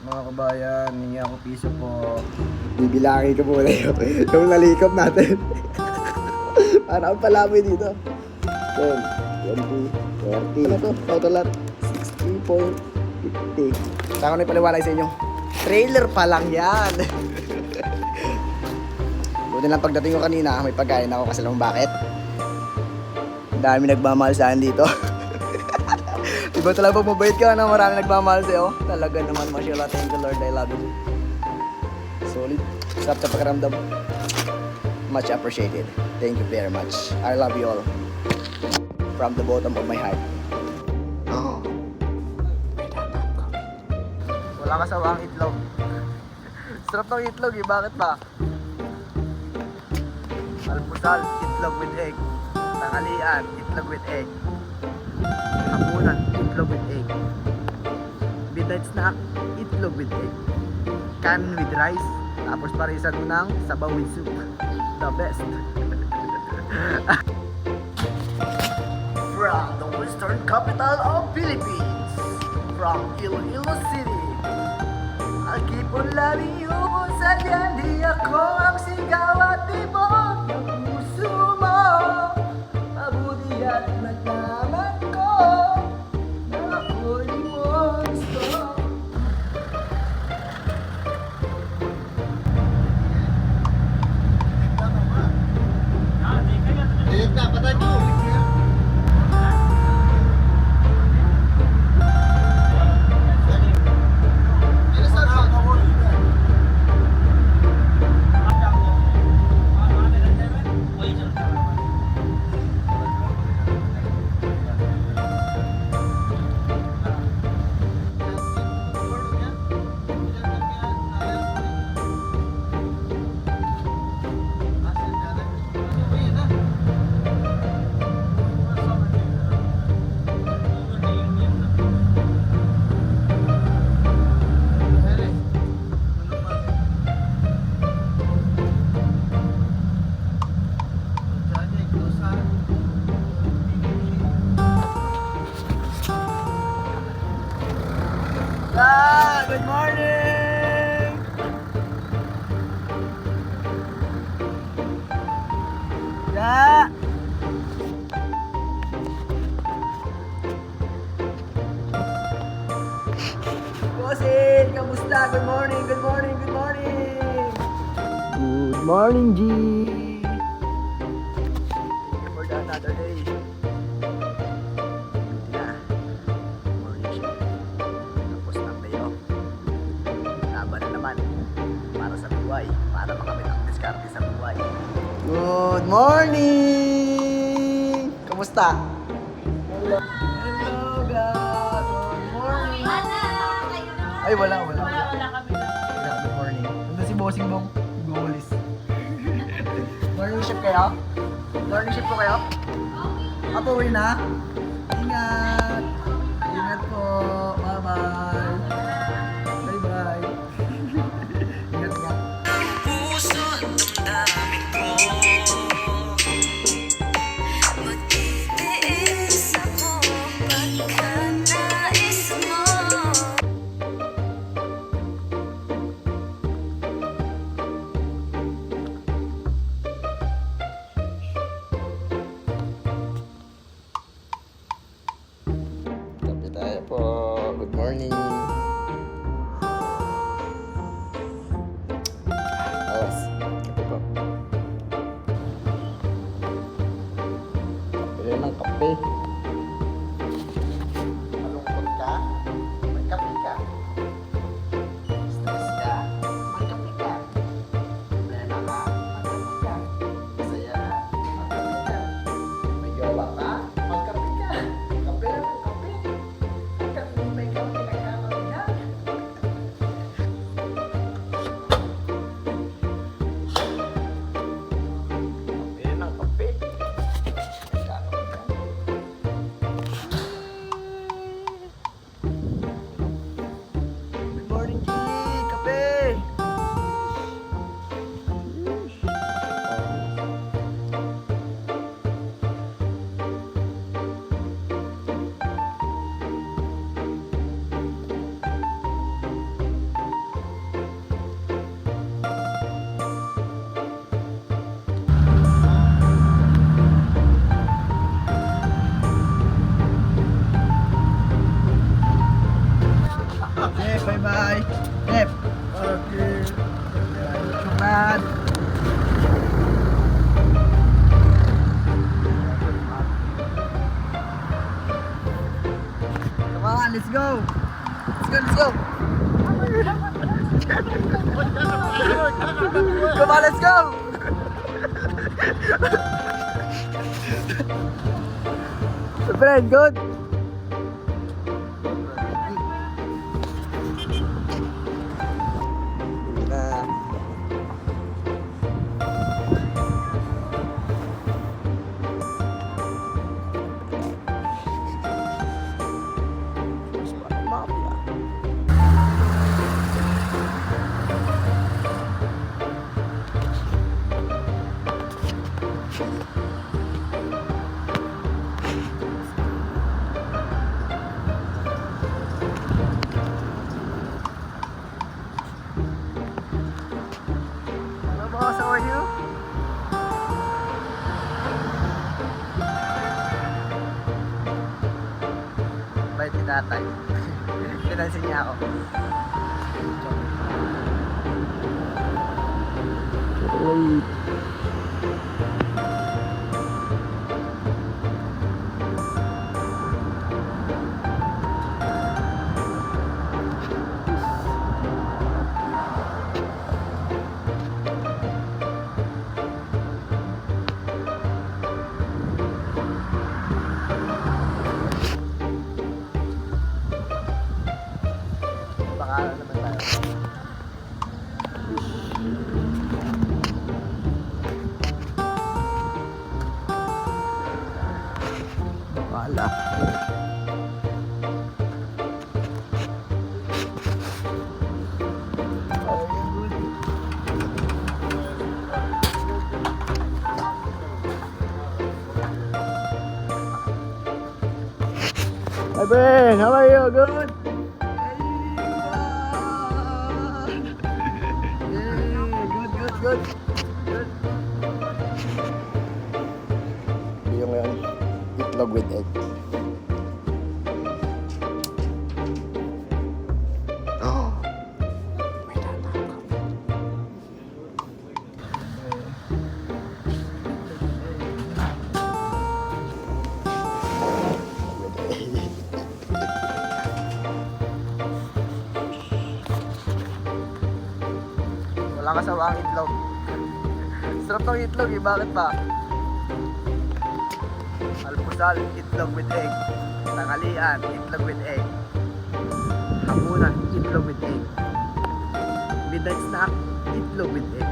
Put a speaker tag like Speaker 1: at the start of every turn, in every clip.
Speaker 1: Mga kabayan, hingi ako piso po.
Speaker 2: Bibilangin ko muna yung nalikop natin. Para ang palaboy dito. 10, 20, 30. Ano to? Total at 60.50. Saan ko na ipaliwanag sa inyo? Trailer pa lang yan. Buti lang pagdating ko kanina, may pagkain ako kasi lang bakit. Ang dami nagmamahal sa akin dito. Diba talaga pag mabait ka na marami nagmamahal sa'yo? Talaga naman, mashallah, thank you Lord, I love you. Solid. Sarap sa pakiramdam. Much appreciated. Thank you very much. I love you all. From the bottom of my heart.
Speaker 1: Wala kasawang itlog. Sarap ng itlog eh, bakit ba? Almusal, itlog with egg. Tanghalian, itlog with egg. Hapunan, itlog with egg. Midnight snack, itlog with egg. Kanin with rice. Tapos parisan mo ng sabaw with soup. The best. From the western capital of Philippines. From Iloilo City. I'll keep on loving you kung sadyan di ako ang sigaw at tibok ng puso mo. Mabuti at naglaman ko na ako'y mo gusto. Good morning! Ya! Bosin! Kamusta? Good morning! Good morning! Good morning! Good morning, G! For another day. Na. Morning shift. Tapos ng tayo. Laban na naman. Para sa buhay. Para makamit ang diskarte sa buhay. Good morning! Kamusta? Hello. Hello, God. Good morning. Ay, wala.
Speaker 3: Wala kami lang.
Speaker 1: Good morning. Nandun si Bossing Bong. Goalis. Morning shift kayo? Morning shift po kayo? Apo, uwi na? Ingat! Ingat po. Bye-bye. Bye-bye. Ingat nga.
Speaker 4: Puso at damdamin ko magtitiis ako pagka nais mo.
Speaker 2: Kape tayo po. Good morning. bye-bye. Step.
Speaker 1: Okay.
Speaker 2: Chukran. Come on, let's go. Let's go. Come on, let's go. Friend, good. Nah.
Speaker 1: Hello, boss. How are you? Bait ni tatay. Pinansin niya ako. Bakalan naman tayo.
Speaker 2: Wala. Hi, Ben. How are you? Good? Good. Yung ngayon, itlog with egg. Oh! May tatapos.
Speaker 1: Wala kasawang itlog. Sarap ng itlog eh, bakit ba? Almusal, itlog with egg. Tanghalian, itlog with egg. Hapunan, itlog with egg. Midnight snack, itlog with egg.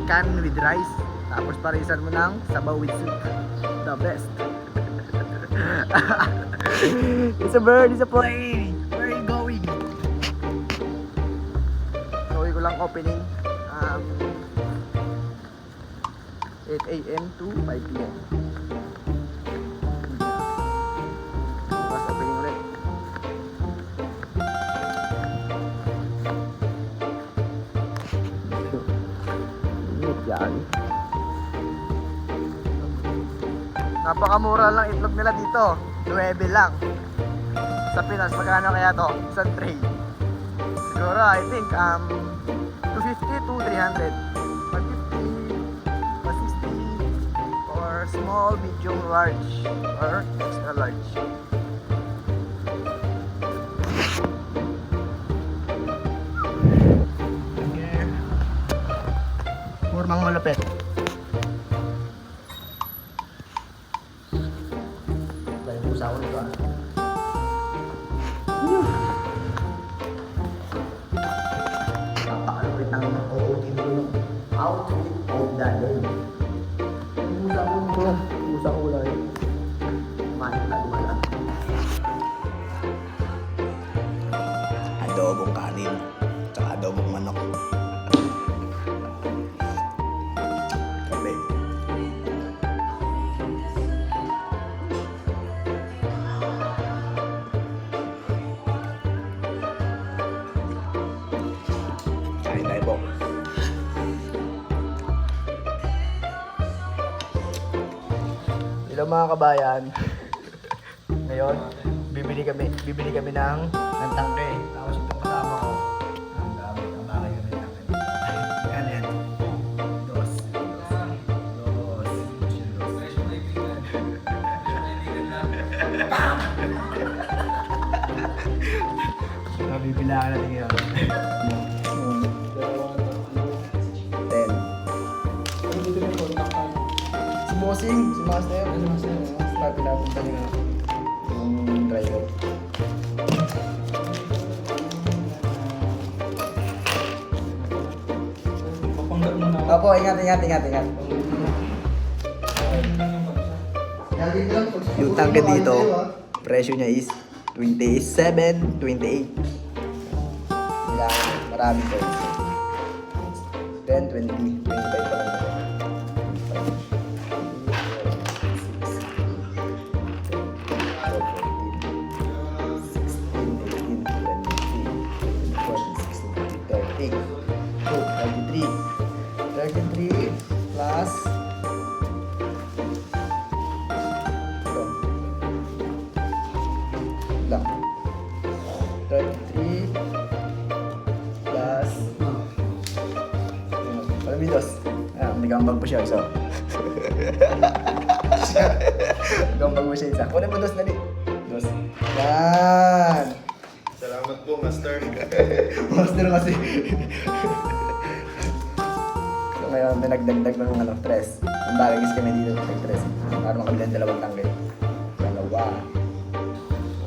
Speaker 1: Can with rice, tapos parisan mo ng sabaw with soup. The best.
Speaker 2: It's a bird, it's a plane.
Speaker 1: Where are you going? Gawin ko lang opening. 8 a.m. to 5 p.m. Tapos opening ulit.
Speaker 2: Init yan.
Speaker 1: Napakamura lang itlog nila dito. 9 lang. Sa Pinas, magkano kaya to? Isang tray. Siguro, I think, 250 to 300. 150, 160 for small, medium, large, or extra large.
Speaker 2: Murmang malapit.
Speaker 1: Tayo pusa ko nito Napakalupit ng OOTD ko. Outfit of the day. Pusa ko nito.
Speaker 2: Pusa kulay.
Speaker 1: Lumala.
Speaker 2: Adobong kanin. Tsaka adobong manok. Kape. Kain tayo po. Hello mga kabayan. Ngayon, bibili kami ng tangke. Tapos itong kasama
Speaker 1: Kailangan natin yun.
Speaker 2: 10. Si Bossing, si Master. Start pinapunta niya yung driver. Opo, ingat. Yung tangke dito, presyo niya is 27, 28. Marami to. 10, 20, 25 pa lang. 33 plus lang 33 plus palamidos. May gambag pa siya isa. Gambag mo siya isa. Kunin mo dos dali. Dos. Yan.
Speaker 3: Salamat po, Master.
Speaker 2: Master kasi. So ngayon, may nagdagdag ng tres. Ang bagay kami dito ng tres. Para makabilang dalawang tangke. Dalawa.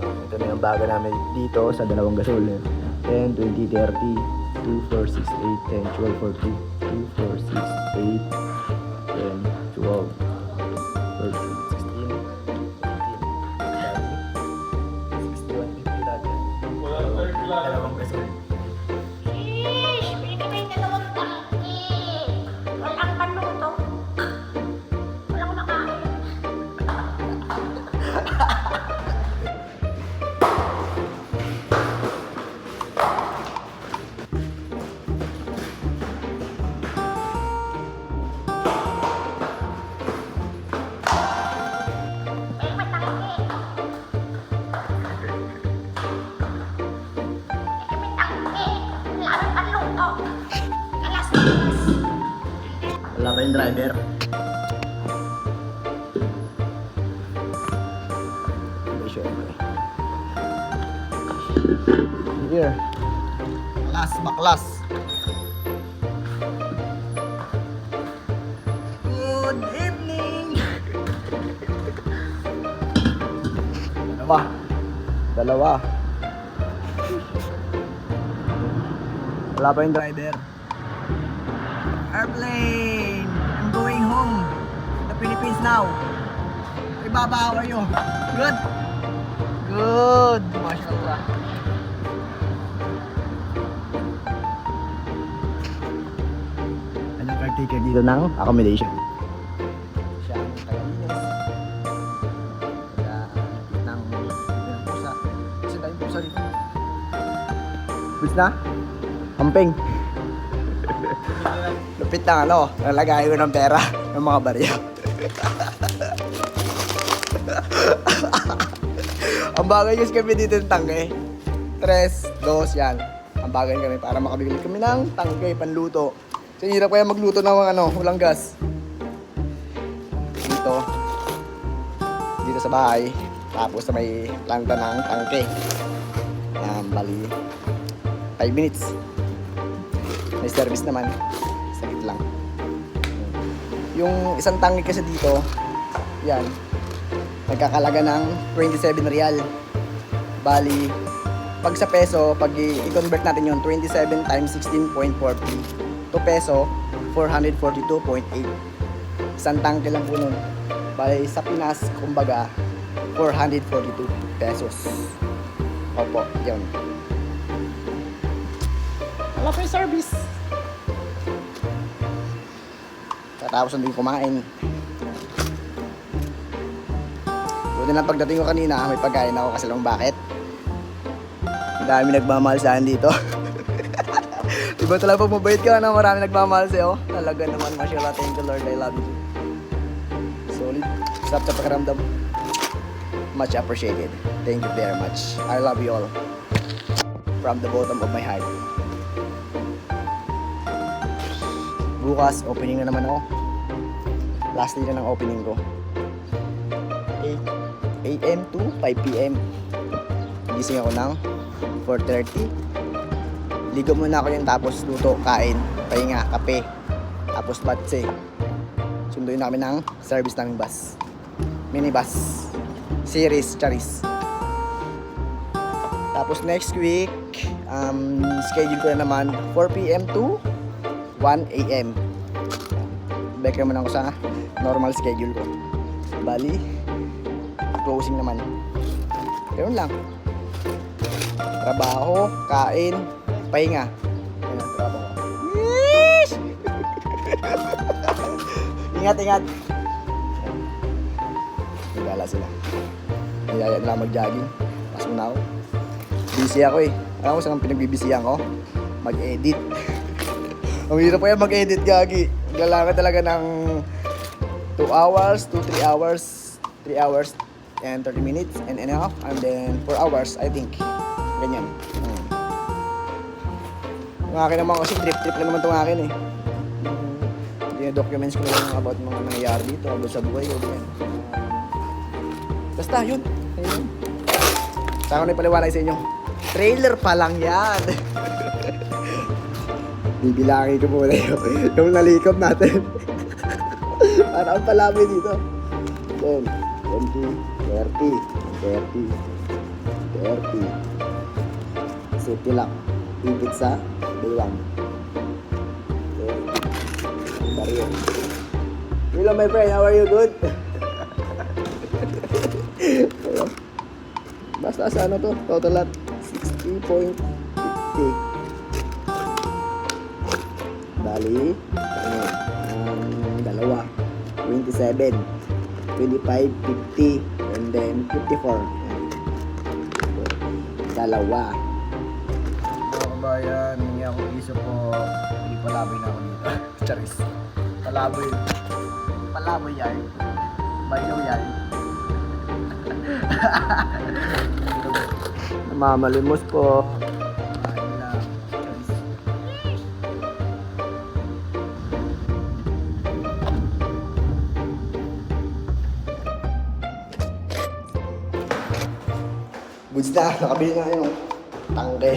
Speaker 2: Ito na yung baga namin dito sa dalawang gasol. 10, 20, 30, 2, 4, 6, 8, 10, 12, 14, 2, 4, 6, 8, 10, 12, 13, 16, 17, 18, 19, 20, dalawang gasol.
Speaker 5: Sheesh! Binigay mo yung dalawang tangke. Walang panuto. Walang makain. Eh, may tangke. May tangke. Walang panuto. Alas 10.
Speaker 2: Wala pa yung driver. Hindi syempre. Here. Baklas. Good evening! Dalawa. Wala pa yung driver. Airplane! I'm going home. The Philippines now. Hey, Baba, how are you? Good? Good! Mashallah. Anong caretaker dito ng accommodation? Siya ang tagalinis. Kaya, ng pusa. Kasi tayong pusa dito. Pusa na? Amping. Lupit ng nalagay ko ng pera ng mga barya. Ang bagay kasi kami dito ng tangke. 3, 2, yan. Ang bagay kami para makabili kami ng tangke, panluto. Kasi hirap kaya magluto ng walang gas. Dito sa bahay. Tapos sa may planta ng tangke. Yan, bali 5 minutes. May service naman. Saglit lang. Yung isang tangke kasi dito, yan, nagkakalaga ng 27 real. Bali, pag sa peso, pag i-convert natin yung 27 times 16.40 to peso, 442.8. Isang tangke lang po nun. Bali, sa Pinas, kumbaga, 442 pesos. Opo, yun. Wala pa yung service. Tapos nandun kumain. Buti na pagdating ko kanina, may pagkain ako kasi lang bakit. Ang dami nagmamahal sa akin dito. Diba talaga pag mabait ka na marami nagmamahal sa'yo? Talaga naman, mashallah, thank you Lord, I love you. Solid. Sarap sa pakiramdam. Much appreciated. Thank you very much. I love you all. From the bottom of my heart. Bukas, opening na naman ako. Last day na ng opening ko. 8 AM to 5 PM. Gising ako ng 4:30, Ligo muna ako yan, tapos luto, kain, pahinga, kape, tapos batse. Sunduin na kami ng service naming bus. Minibus. Series, charis. Tapos next week, schedule ko na naman 4 p.m. to 1 a.m. Back naman ako sa normal schedule ko. Bali, closing naman. Ganun lang. Trabaho, kain, pahinga. Ayun ang trabaho. Yes! Ingat, ingat. Nagala sila. Niyaya nila mag-jogging. Pasok na ako. Busy ako eh. Alam mo saan pinagbibisihan ko? Mag-edit. Ang hirap pa yan mag-edit, gagi. Kailangan talaga ng 2 hours, 3 hours, 3 hours and 30 minutes and a half, and then 4 hours, I think. Ganyan. Yung akin naman kasi trip-trip lang naman itong akin eh. Documents ko na lang about mga nangyayari dito, about sa buhay ko. Ganyan. Basta yun. Ayun. Saan ko na ipaliwanag sa inyo? Trailer pa lang yan. Bibilangin ko muna yung nalikop natin. Para ang palaboy dito. 10, 20, 30, 30, 30. Safety lock. Ipit sa bilang. 30. Barrier. Hello my friend, how are you? Good? Basta sa ano to? Total at 60.50. Bali, ano, dalawa. 27, 25, 50, and then 54. Dalawa. Mga kabayan, hindi ako piso po. Hindi palaboy na ako dito. Charis. Palaboy. Palaboy yan. Bayaw yan. Namamalimos po. Ayun lang. Charis. Goods na, nakabili na yung tangke.